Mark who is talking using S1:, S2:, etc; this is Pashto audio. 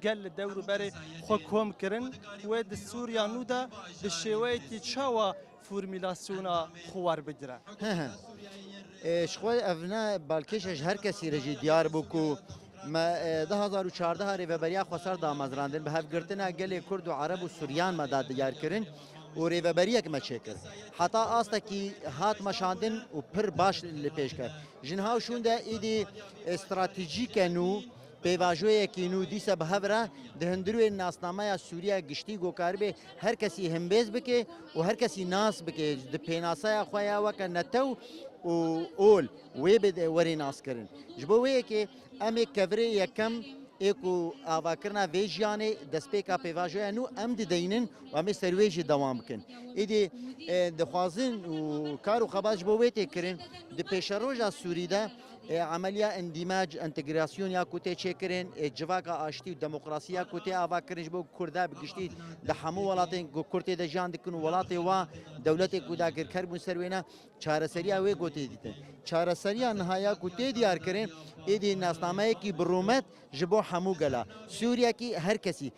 S1: قال الدور بري حكم كرن ود سوريا نودا بالشوية تشاوا فورميلاسيونا خوار بدرا
S2: شخوی افنا بالکش هر کسی رجی دیار بکو ما 2014 ریوبریا خسر دامازراندن به هف گرتنا گل کرد و عرب و سوریان مداد دیار کرن و ریوبریا که مچکر حتی آستا کی هات مشاندن و پر باش لپیش کرد جنها شونده ایدی استراتژیک نو پیواژوی کی نو دیسه به هفره دهندروی ناسنامه سوریه گشتی گوکار به هر کسی همبز بکه و هر کسی ناس بکه د پیناسای خویا وک نتو و اول وی بده وري ناس کرن جبو وی که امی کوری یکم ایکو آواکرنا ویجیانه دسپیکا پیواژوی نو ام دینن و امی سرویجی دوام کن ایدی دخوازن و کارو خباز جبو وی تکرن د پیشروجا سوریده عملية اندماج انتجراسيون يا كوتي تشكرين جواكا اشتي ديمقراطيا كوتي افا كرنج بو كردا بقشتي دحمو ولاتين كورتي دجان دكن ولاتي وا دولتي كودا كربون سروينا چارسريا وي كوتي ديته چارسريا نهايا كوتي ديار كرين ايدي ناسنامه کی برومت جبو حمو گلا سوريا کی هر کسی